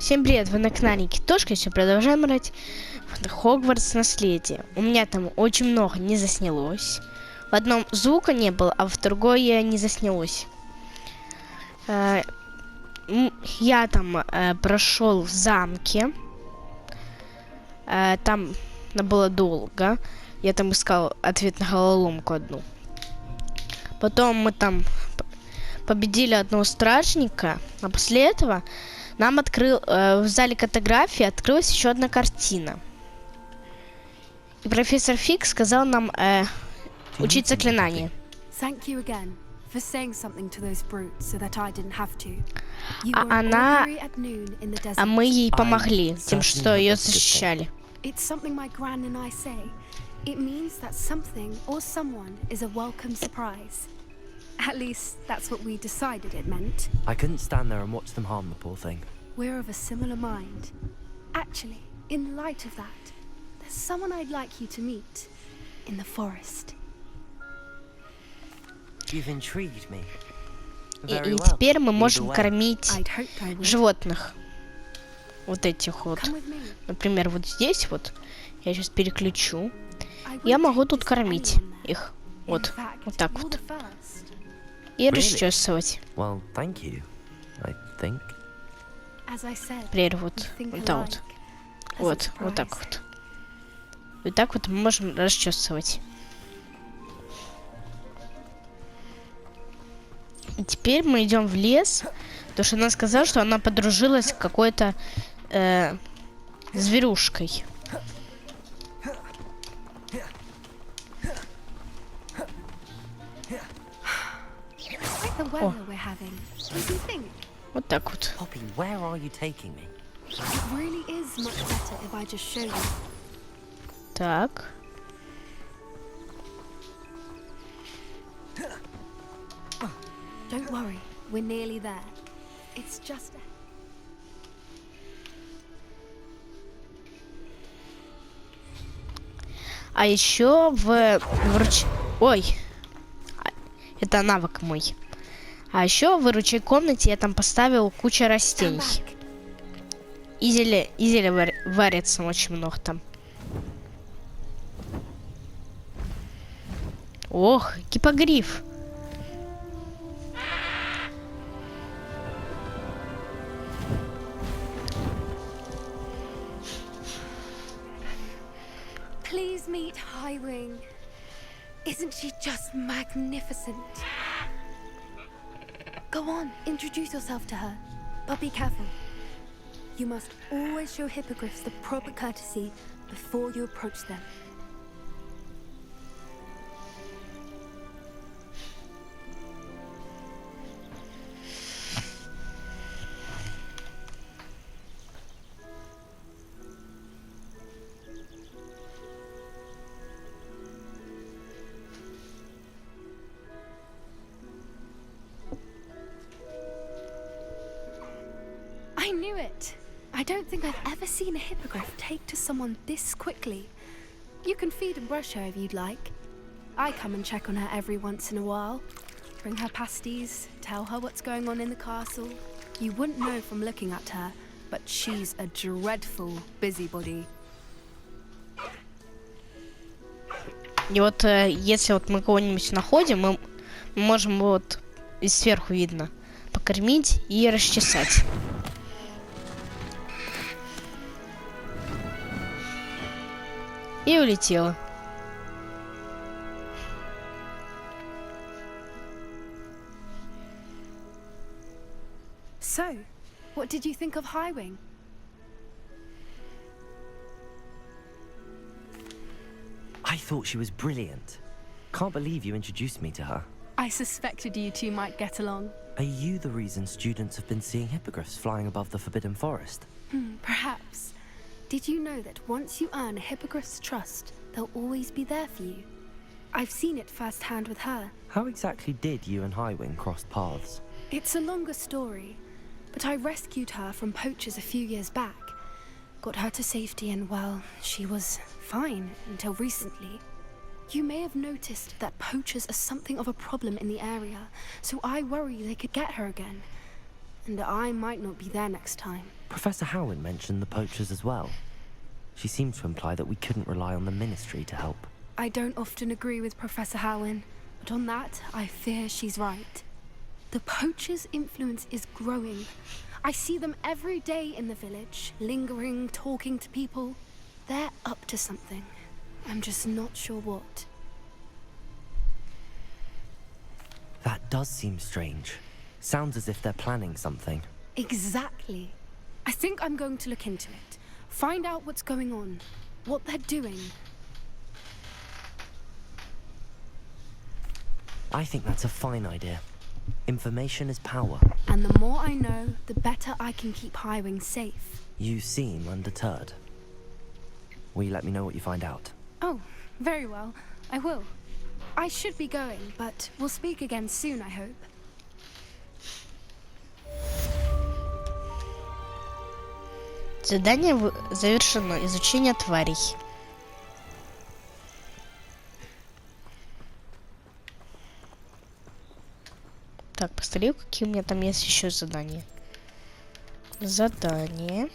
Всем привет, вы на канале Китошка, еще продолжаем играть в Хогвартс Наследие. У меня там очень много не заснялось. В одном звука не было, а в другое не заснялось. Я там прошел в замке. Там было долго. Я там искал ответ на головоломку одну. Потом мы там победили одного стражника, а после этого нам в зале картографии открылась еще одна картина. И профессор Фиг сказал нам учить заклинания. А мы ей помогли тем, что ее защищали. At least, that's what we decided it meant. I couldn't stand there and watch them harm the poor thing. We're of a similar mind. Actually, in light of that, there's someone I'd like you to meet in the forest. You've intrigued me. И теперь мы можем кормить животных. Вот этих вот. Например, вот здесь вот. Я сейчас переключу. Я могу тут кормить их. Вот. Вот так вот. И расчесывать. Well, thank you, I think. Например, вот так вот. Вот так вот. И так вот мы можем расчесывать. И теперь мы идем в лес, потому что она сказала, что она подружилась с какой-то зверушкой. О. Вот так вот. Так. Don't worry, we're nearly there. It's just А еще Ой. Это навык мой. А еще в ручей комнате я там поставил кучу растений. И зелья варится очень много там. Ох, гиппогриф. Please meet Highwing. Isn't she just magnificent? Go on, introduce yourself to her, but be careful. You must always show hippogriffs the proper courtesy before you approach them. I knew it! I don't think I've ever seen a hippogriff take to someone this quickly. You can feed and brush her if you'd like. I come and check on her every once in a while. Bring her pasties, tell her what's going on in the castle. You wouldn't know from looking at her, but she's a dreadful busybody. И вот если вот мы кого-нибудь находим, мы можем вот и сверху видно покормить и расчесать. И улетела. So, what did you think of Highwing? I thought she was brilliant. Can't believe you introduced me to her. I suspected you two might get along. Are you the reason students have been seeing hippogriffs flying above the Forbidden Forest? Perhaps. Did you know that once you earn a hippogriff's trust, they'll always be there for you? I've seen it firsthand with her. How exactly did you and Highwing cross paths? It's a longer story, but I rescued her from poachers a few years back. Got her to safety and, well, she was fine until recently. You may have noticed that poachers are something of a problem in the area, so I worry they could get her again. And I might not be there next time. Professor Howin mentioned the poachers as well. She seemed to imply that we couldn't rely on the ministry to help. I don't often agree with Professor Howin, but on that, I fear she's right. The poachers' influence is growing. I see them every day in the village, lingering, talking to people. They're up to something. I'm just not sure what. That does seem strange. Sounds as if they're planning something. Exactly. I think I'm going to look into it. Find out what's going on, what they're doing. I think that's a fine idea. Information is power. And the more I know, the better I can keep Highwing safe. You seem undeterred. Will you let me know what you find out? Oh, very well. I will. I should be going, but we'll speak again soon, I hope. Задание завершено. Изучение тварей. Так, посмотрю, какие у меня там есть еще задания. Задание.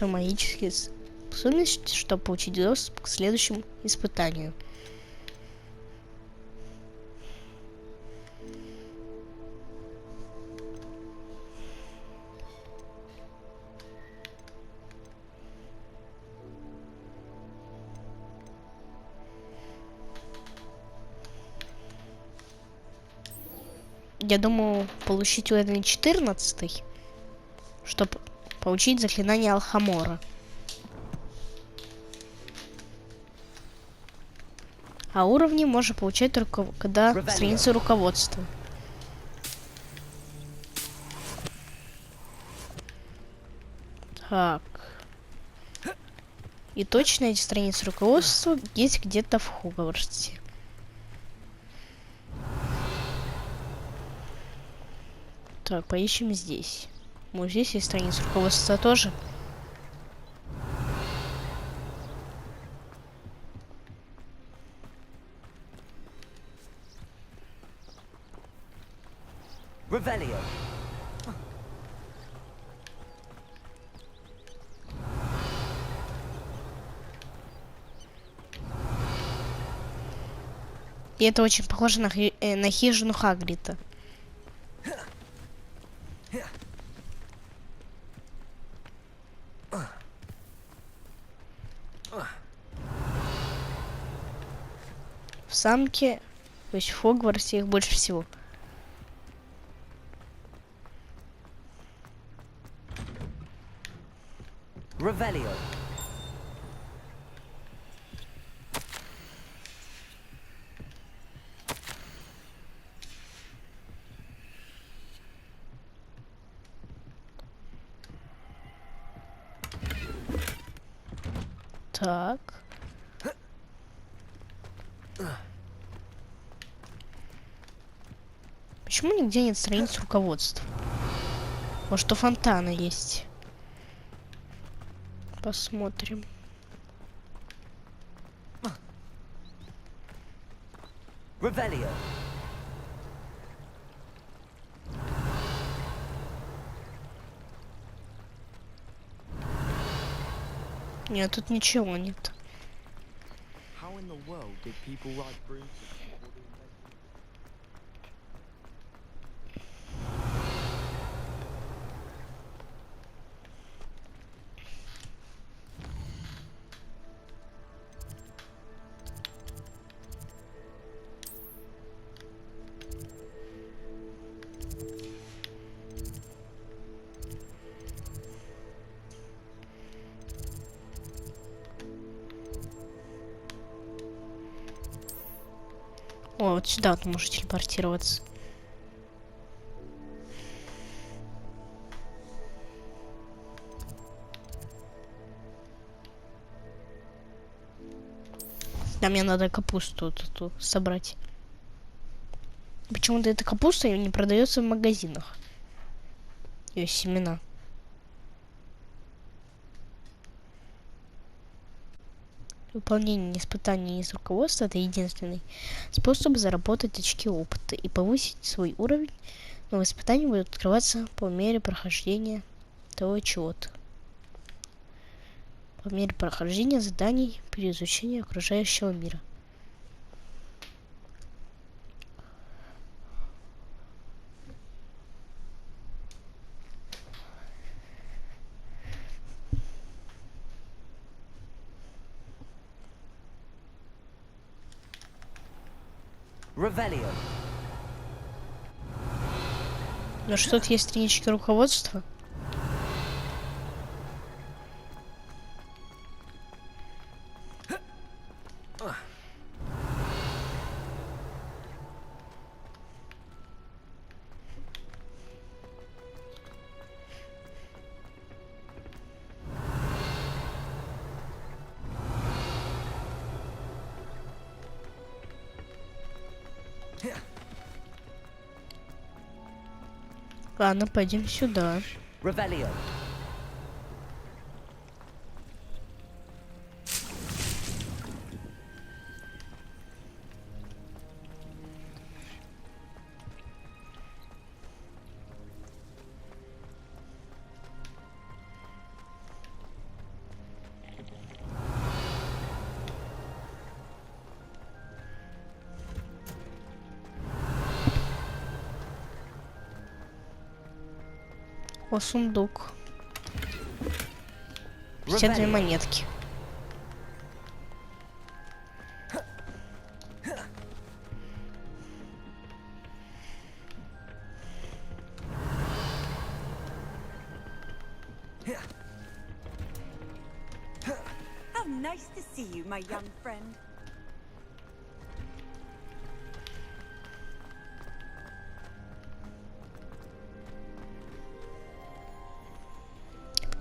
Магические способности, чтобы получить доступ к следующему испытанию. Я думаю, получить уровень 14, чтобы получить заклинание Алхамора. А уровни можно получать только когда страница руководства. Так. И точно эти страницы руководства есть где-то в Хогвартсе. Так, поищем здесь. Вот здесь есть страница руководства тоже. Revelio. И это очень похоже на хижину Хагрида. В замке, то есть в Хогвартсе их больше всего. Revelio. Так. Почему нигде нет страниц руководства? Может, у фонтана есть? Посмотрим. Revelio. Нет, тут ничего нет. How in the world did people ride brooms? О, вот сюда ты можешь телепортироваться. Да, мне надо капусту эту собрать. Почему-то эта капуста не продается в магазинах. Ее семена. Выполнение испытаний из руководства — это единственный способ заработать очки опыта и повысить свой уровень Новые испытания будут открываться по мере прохождения того чего-то. По мере прохождения заданий при изучении окружающего мира. Revelio. Ну что, тут есть странички руководства? Ладно, пойдем сюда. Revelio. О, сундук. 52 монетки. How nice to see you, my young friend.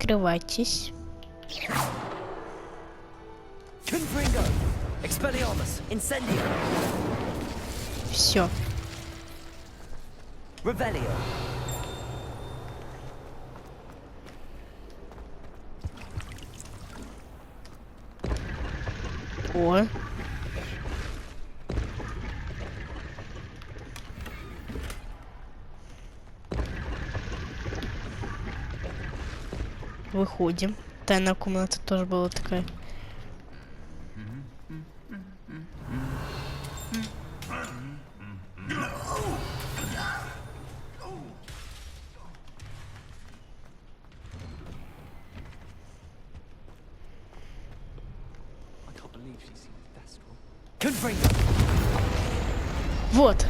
Открывайтесь. Confringo. Expelliarmus. Incendio. Все. Revelio. О. Выходим. Тайная комната тоже была такая. Confringo. Вот.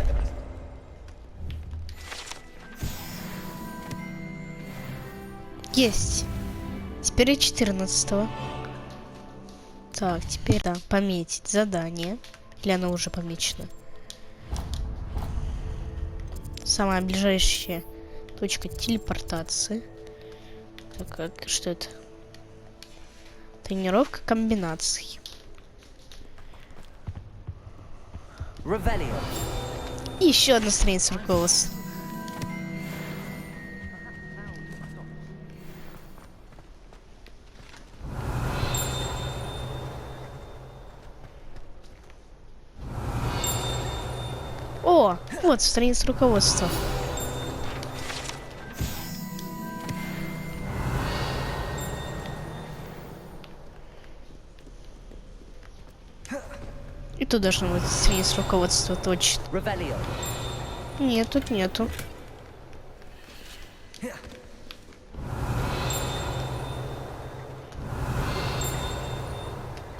Есть. Теперь 14-го. Так, теперь да, пометить задание. Или оно уже помечено? Самая ближайшая точка телепортации. Так, как, что это? Тренировка комбинаций. Revelio. И еще одна страница руководства. О, вот страница руководства. И тут должно быть страница руководства точно. Revelio. Нет, тут нету.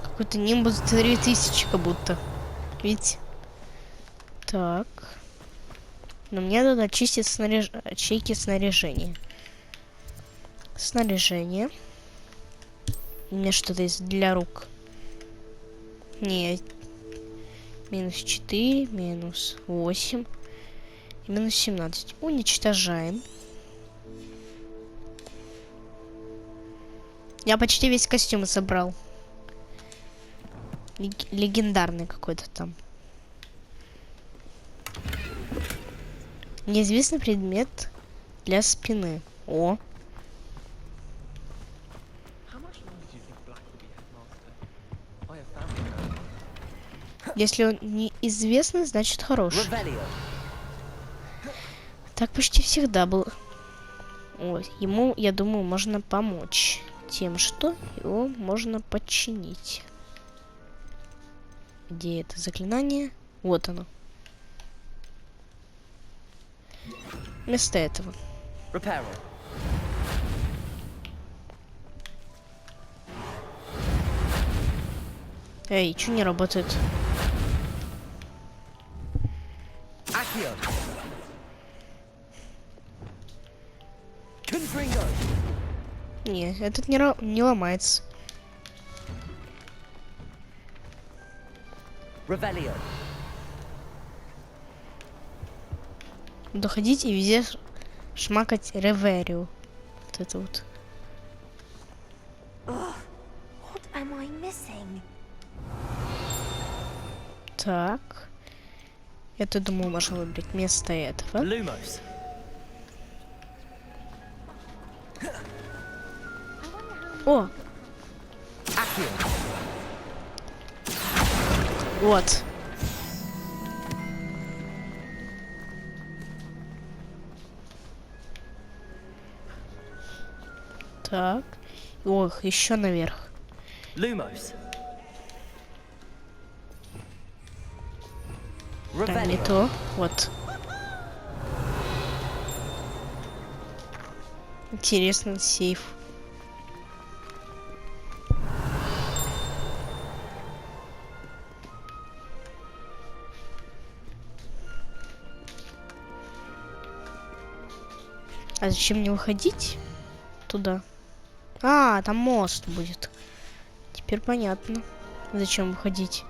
Какой-то нимбус 3000 как будто. Видите? Так. Но мне надо очистить ячейки снаряжения. Снаряжение. У меня что-то есть для рук. Нет. Минус 4, минус 8. И минус 17. Уничтожаем. Я почти весь костюм собрал. Легендарный какой-то там. Неизвестный предмет для спины. О. Если он неизвестный, значит хороший. Revelio. Так почти всегда было. Ой, ему, я думаю, можно помочь тем, что его можно подчинить. Где это заклинание? Вот оно. Вместо этого. Эй, что не работает? Не, этот не ломается. Доходить и везде шмакать реверию. Вот это вот. What am I missing? Так. Это, думаю, можно выбрать вместо этого. О! Вот. Так. Ох, еще наверх. Да, не то. Вот. Интересно, сейф. А зачем мне выходить туда? А, там мост будет. Теперь понятно, зачем выходить.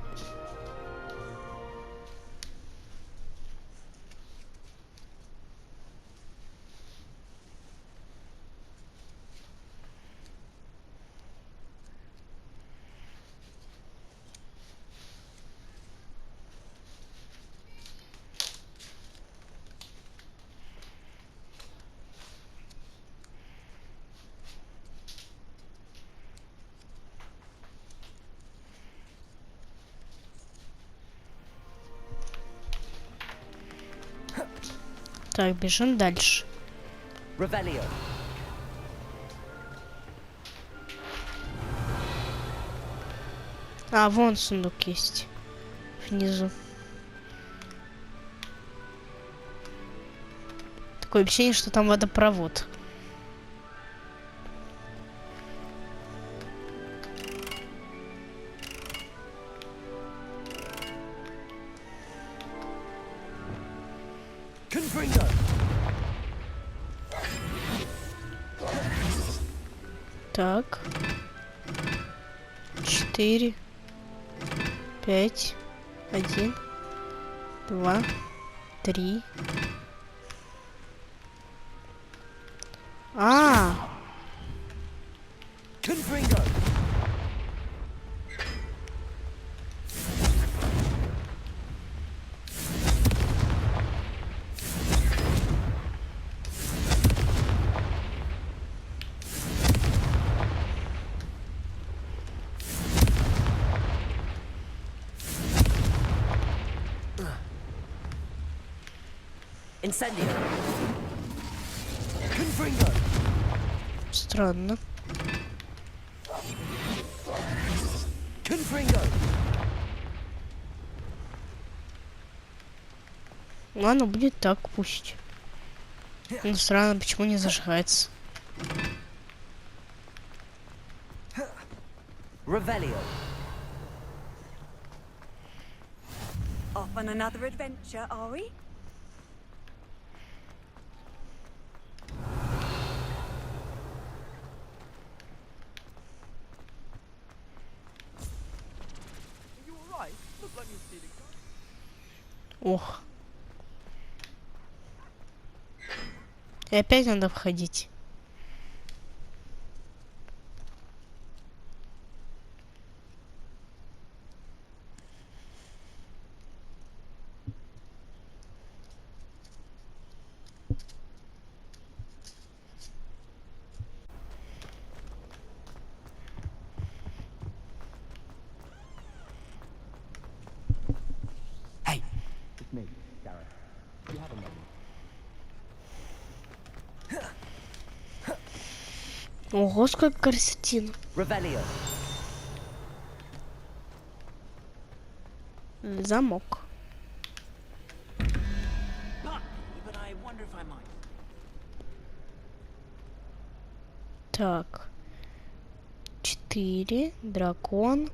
Так, бежим дальше. А, вон сундук есть. Внизу. Такое ощущение, что там водопровод. Так. 4, 5, 1, 2, 3. А! Странно. Ладно, будет так, пусть. Ну, странно, почему не зажигается. Off on another adventure, are we? Ох. И опять надо входить. Ого, сколько картин. Revelio. Замок. But I wonder if I might. Так. 4. Дракон.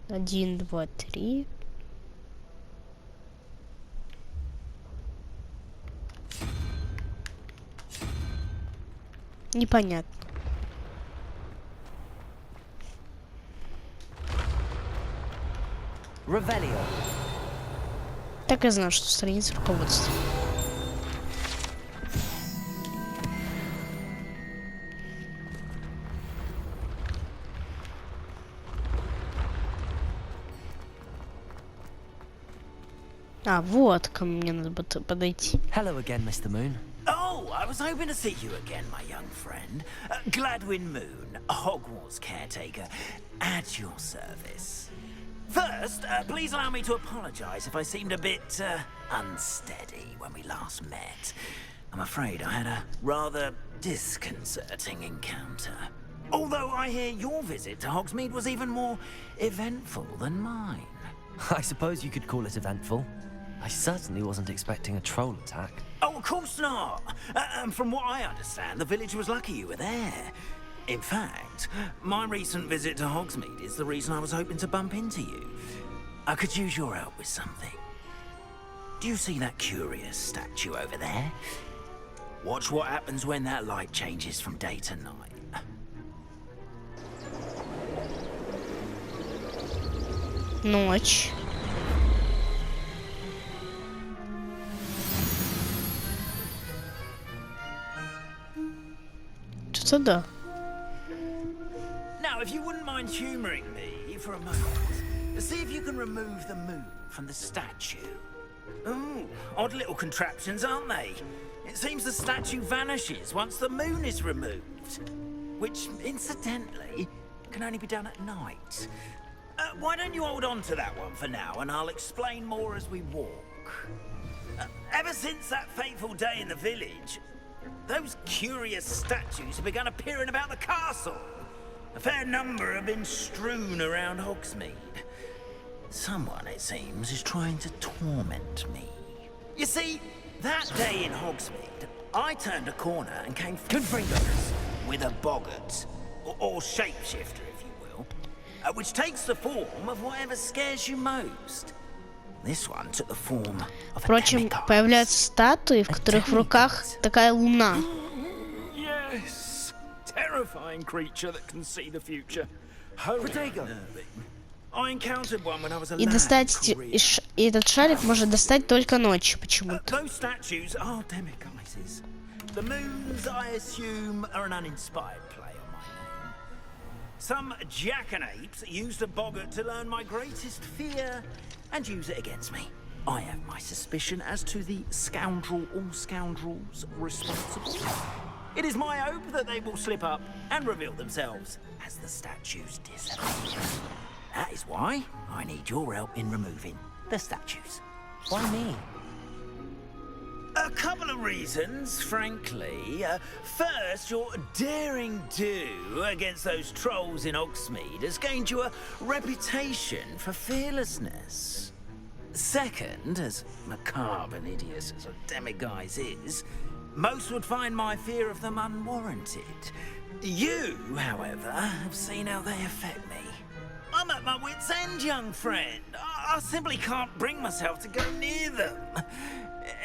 1, 2, 3. Непонятно. Revelio. Так и знал, что страница руководства. А, вот, ко мне надо подойти. Hello again, Mr. Moon. Oh, I was hoping to see you again, my young friend. Gladwin Moon, Hogwarts caretaker, at your service. First, please allow me to apologize if I seemed a bit unsteady when we last met. I'm afraid I had a rather disconcerting encounter. Although I hear your visit to Hogsmeade was even more eventful than mine. I suppose you could call it eventful. I certainly wasn't expecting a troll attack. Oh, of course not. From what I understand, the village was lucky you were there. In fact, my recent visit to Hogsmeade is the reason I was hoping to bump into you. I could use your help with something. Do you see that curious statue over there? Watch what happens when that light changes from day to night. Ночь. Что-то да. Now, if you wouldn't mind humoring me for a moment, see if you can remove the moon from the statue. Ooh, odd little contraptions, aren't they? It seems the statue vanishes once the moon is removed. Which, incidentally, can only be done at night. Why don't you hold on to that one for now, and I'll explain more as we walk. Ever since that fateful day in the village, those curious statues have begun appearing about the castle. A fair number have been strewn around Hogsmeade. Someone, it seems, is trying to torment me. You see, that day in Hogsmeade, I turned a corner and came confronted with a boggart, or shapeshifter, if you will, which takes the form of whatever scares you most. This one took the form of a Впрочем, demigod. появляются статуи, в которых в руках такая луна. Yes, terrifying creature that can see the future. Protego. I encountered one when I was a И lad. достать и этот шарик можно достать только ночью почему-то. Those statues are demiguises. The moons, I assume, are an uninspired play on my name. Some jackanapes used a boggart to learn my greatest fear and use it against me. I have my suspicion as to the scoundrel or scoundrels responsible. It is my hope that they will slip up and reveal themselves as the statues disappear. That is why I need your help in removing the statues. Why me? A couple of reasons, frankly. First, your daring do against those trolls in Hogsmeade has gained you a reputation for fearlessness. Second, as macabre and hideous as a demiguise is, most would find my fear of them unwarranted. You, however, have seen how they affect me. I'm at my wit's end, young friend. I simply can't bring myself to go near them.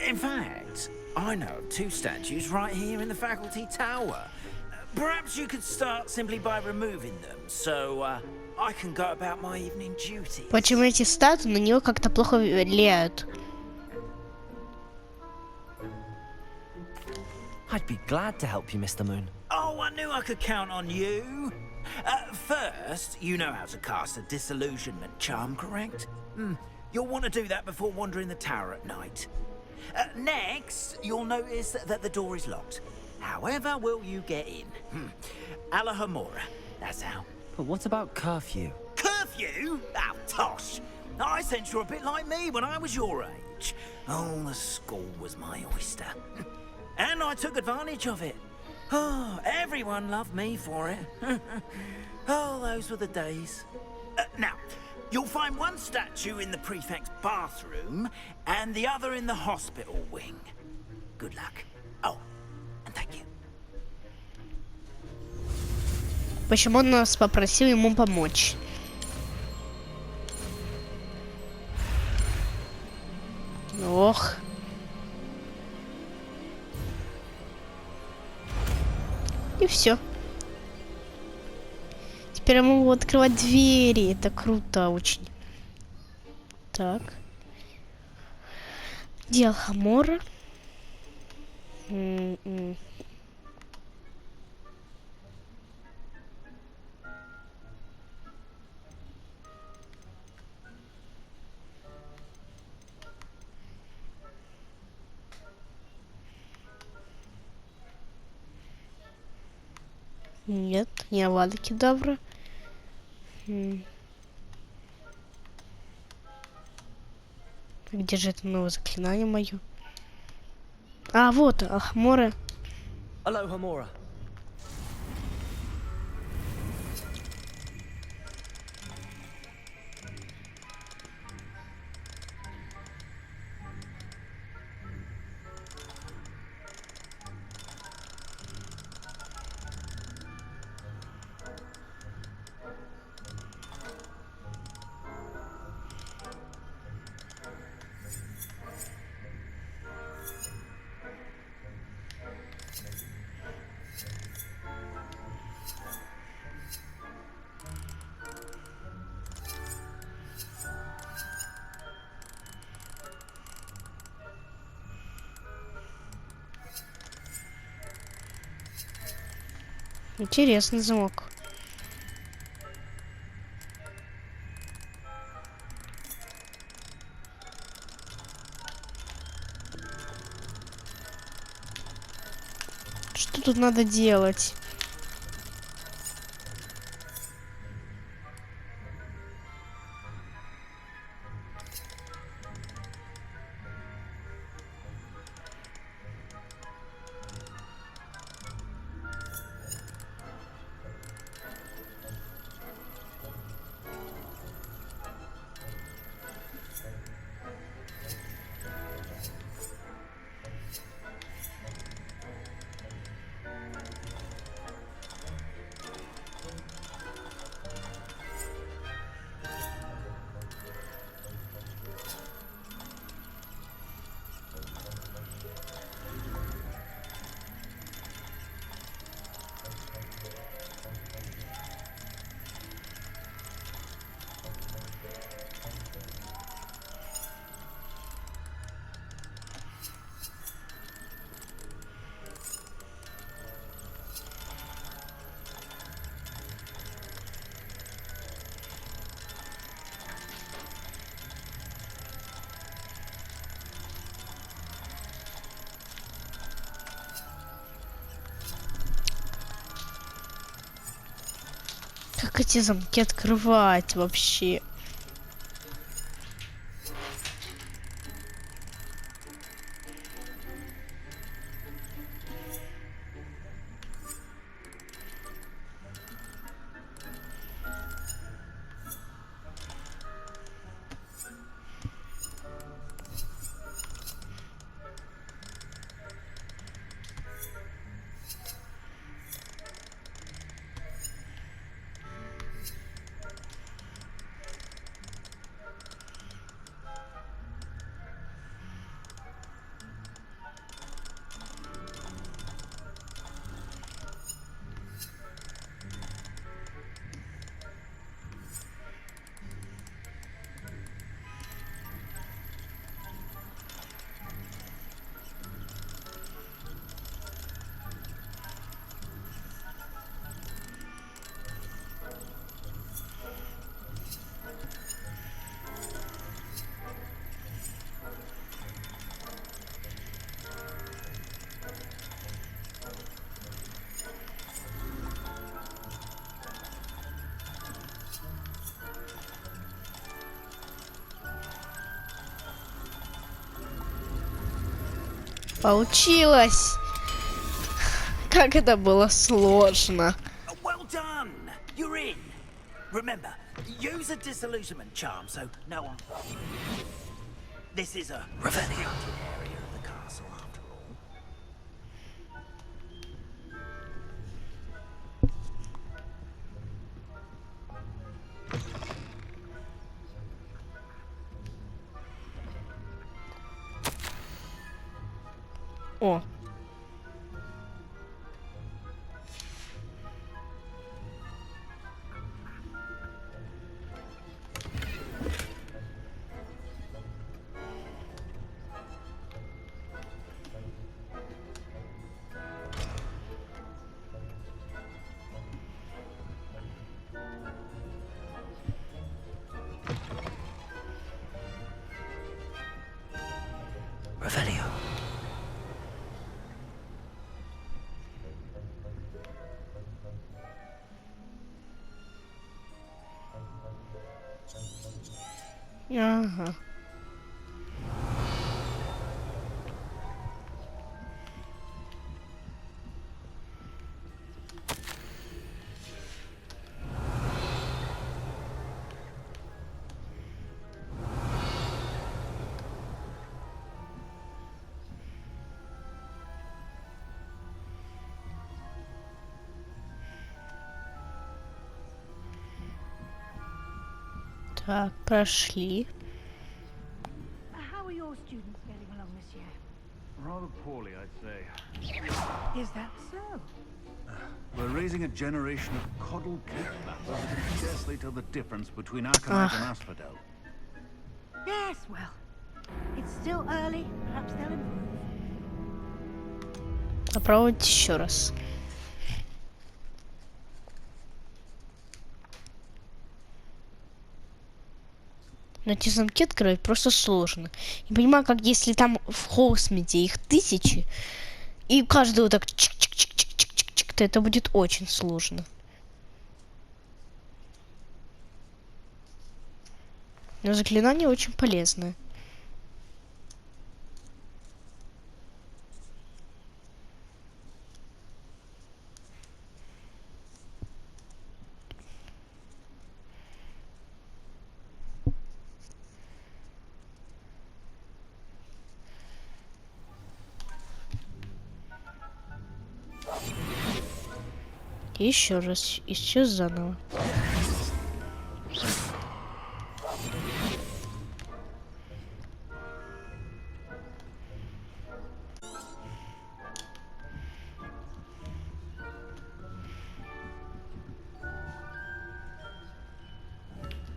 In fact, I know of two statues right here in the faculty tower. Perhaps you could start simply by removing them, so I can go about my evening duties. Почему эти статуи на него как-то плохо влияют? I'd be glad to help you, Mr. Moon. Oh, I knew I could count on you. First, you know how to cast a disillusionment charm, correct? You'll want to do that before wandering the tower at night. Next, you'll notice that the door is locked. However will you get in? Alahamora, that's how. But what about curfew? Curfew? Oh, tosh. I sense you're a bit like me when I was your age. Oh, the school was my oyster. And I took advantage of it. Oh, everyone loved me for it. Oh, those were the days. Now, you'll find one statue in the prefect's bathroom and the other in the hospital wing. Good luck. Oh, and thank you. Почему он нас попросил ему помочь? Ох. И все. Теперь я могу открывать двери. Это круто очень. Так. Дел Хамора. Нет, не Авада Кедавра. Где же это новое заклинание мое? А, вот, Ахмора. Hello, Hamora. Интересный замок. Что тут надо делать? Как эти замки открывать вообще? Получилось! Как это было сложно. Well done! You're in. Remember, use a disillusionment charm so no one. This is a restricted area of the castle after all. О. Revelio. Ага. Так, прошли. How are your students getting along this year? Rather poorly, I'd say. Is that so? We're raising a generation of coddled kidnappers that can scarcely tell the difference between aconite and asphodel. Yes, well, it's still early. Perhaps they'll improve. Попробовать еще раз. Но эти замки открывать просто сложно. Не понимаю, как если там в Хоусмите их 1000, и каждый вот так чик-чик-чик-чик-чик-чик, то это будет очень сложно. Но заклинание очень полезное. И еще раз, еще заново.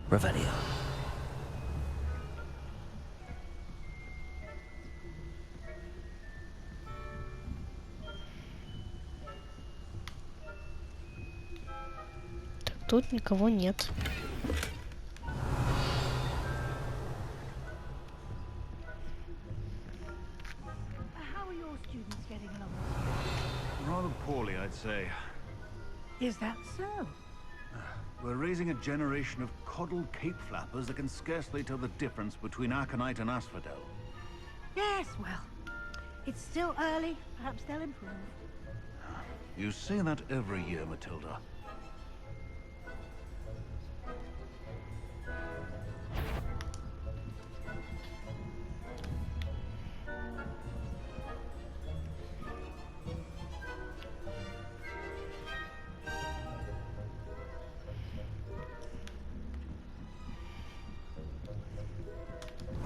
Revelio. Тут никого нет. How are your students getting along? Rather poorly, I'd say. Is that so? We're raising a generation of coddled cape flappers that can scarcely tell the difference between aconite and asphodel. Yes, well, it's still early. Perhaps they'll improve. You say that every year, Matilda.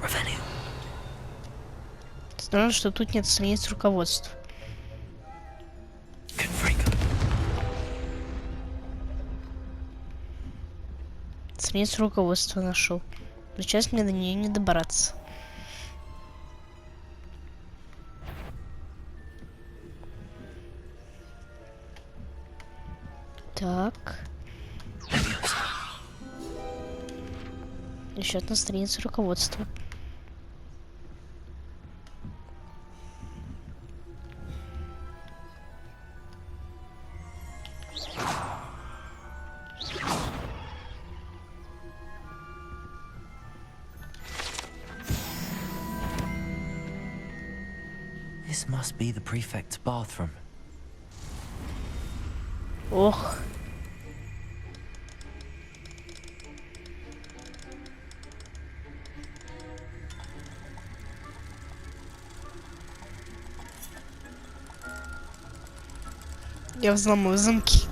Revelio. Странно, что тут нет страниц руководства. Confringo. Страницу руководства нашел. Но сейчас мне до нее не добраться. Так. Еще одна страница руководства. This must be the prefect's bathroom. Ох. Я взломаю замки.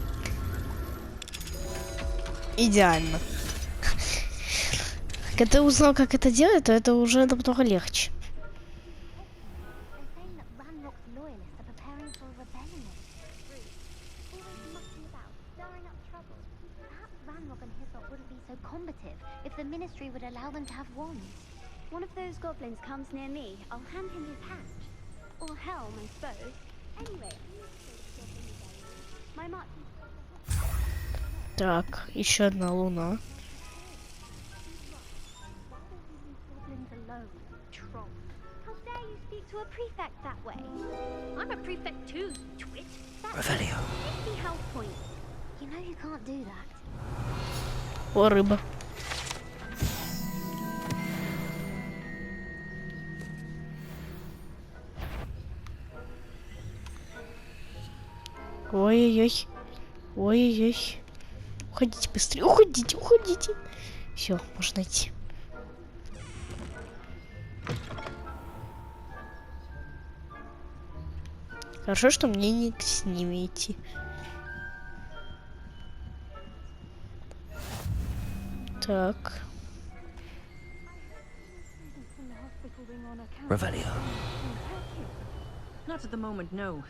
Идеально. Когда ты узнал, как это делать, то это уже намного легче. The ministry would allow them to have wands. One of those goblins comes near me, I'll hand him his hat. Or helm, I suppose. Anyway, my mark. Так, еще одна луна. Goblins alone, troll. How dare you speak to a prefect that way? I'm a prefect too, twit. That's 50 health points. You know you can't do that. О, рыба. Ой-ой-ой. Ой-ой-ой. Уходите быстрее. Уходите, уходите. Все, можно идти. Хорошо, что мне не с ними идти. Так. Not at the moment, no.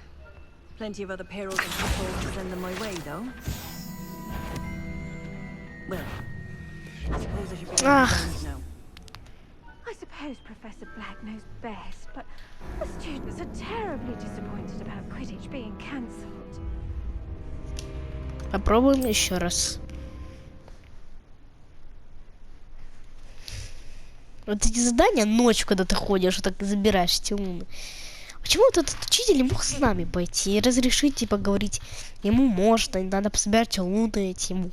Plenty of other perils and pitfalls to send them my way, though. Well, I suppose I should be now. I suppose Professor Black knows best, but the students are terribly disappointed about Quidditch being cancelled. Попробуем еще раз. Вот эти задания ночью, когда ты ходишь, вот так забираешь эти луны. Почему вот этот учитель не мог с нами пойти и разрешить, типа, говорить, ему можно, надо пособирать луны эти ему.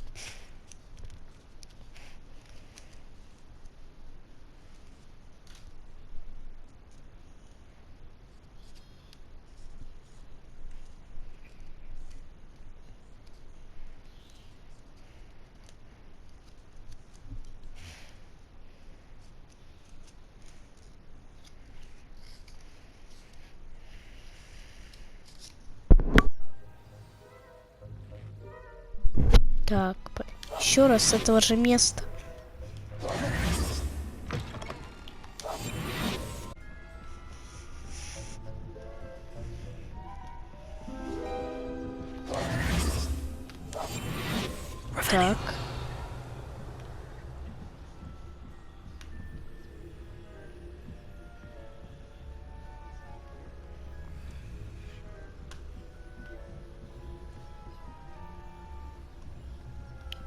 Так, еще раз с этого же места. Так.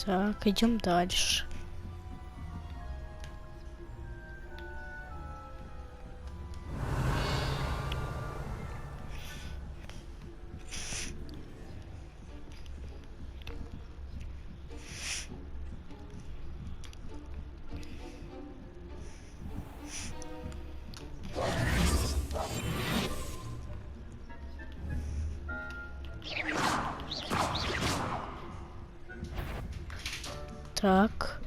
Так, идем дальше. Так.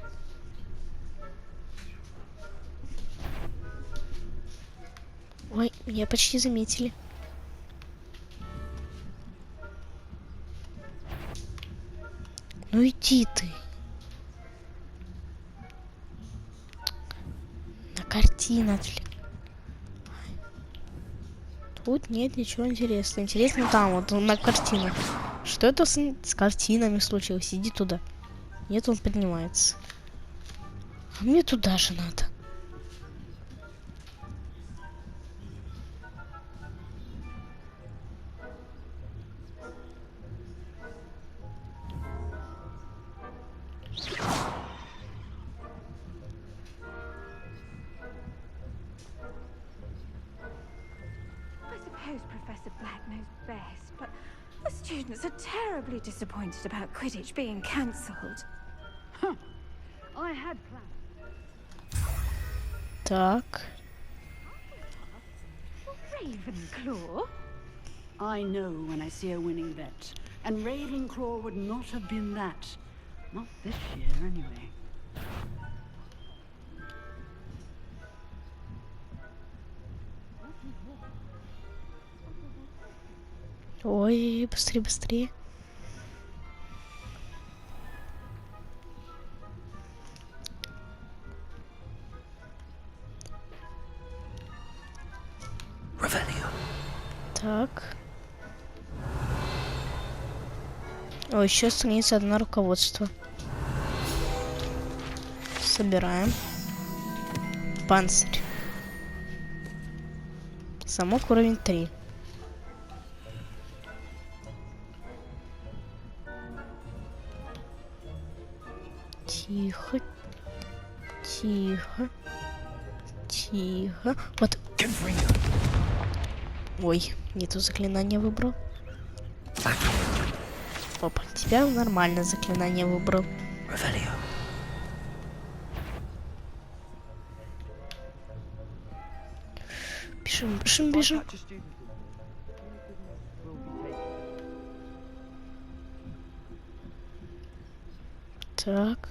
Ой, меня почти заметили. Ну иди ты. На картину отвлек. Тут нет ничего интересного. Интересно там, вот на картинах. Что это с картинами случилось? Иди туда. Нет, он поднимается. А мне туда же надо. Professor Black knows best, but the students are terribly disappointed about Quidditch being cancelled. Huh. I had plans. Так. Ravenclaw? I know when I see a winning bet. And Ravenclaw would not have been that. Not this year, anyway. Ой, быстрее, быстрее. Так. О, еще страница одна руководство. Собираем. Панцирь. Замок уровень 3. Тихо. Тихо. Тихо. Вот. Ой, не то заклинание выбрал. Опа, тебя нормально заклинание выбрал. Бежим, бежим, бежим. Так.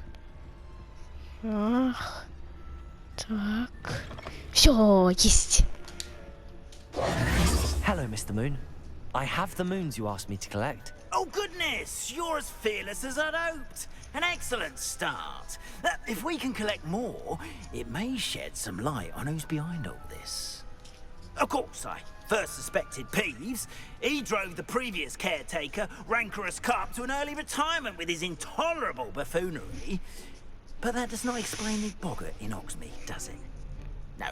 Ах. Так. Все, есть. Hello, Mr. Moon. I have the moons you asked me to collect. Oh, goodness! You're as fearless as I'd hoped. An excellent start. If we can collect more, it may shed some light on who's behind all this. Of course, I first suspected Peeves. He drove the previous caretaker, Rancorous Carp, to an early retirement with his intolerable buffoonery. But that does not explain the boggart in Hogsmeade, does it? No.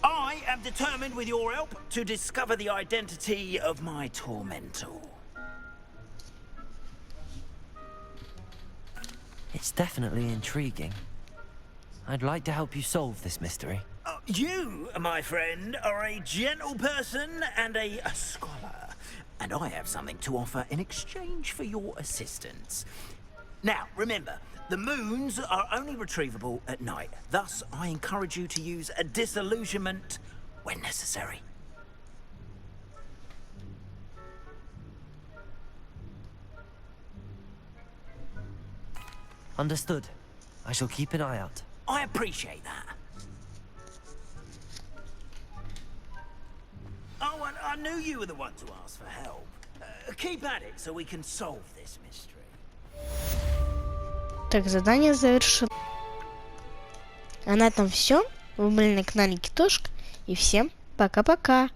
I am determined, with your help, to discover the identity of my tormentor. It's definitely intriguing. I'd like to help you solve this mystery. You, my friend, are a gentle person and a scholar, and I have something to offer in exchange for your assistance. Now, remember, the moons are only retrievable at night. Thus, I encourage you to use a disillusionment when necessary. Understood. I shall keep an eye out. I appreciate that. Oh, and I knew you were the one to ask for help. Keep at it so we can solve this mystery. Так, задание завершено. А на этом все. Вы были на канале Китошка. И всем пока-пока.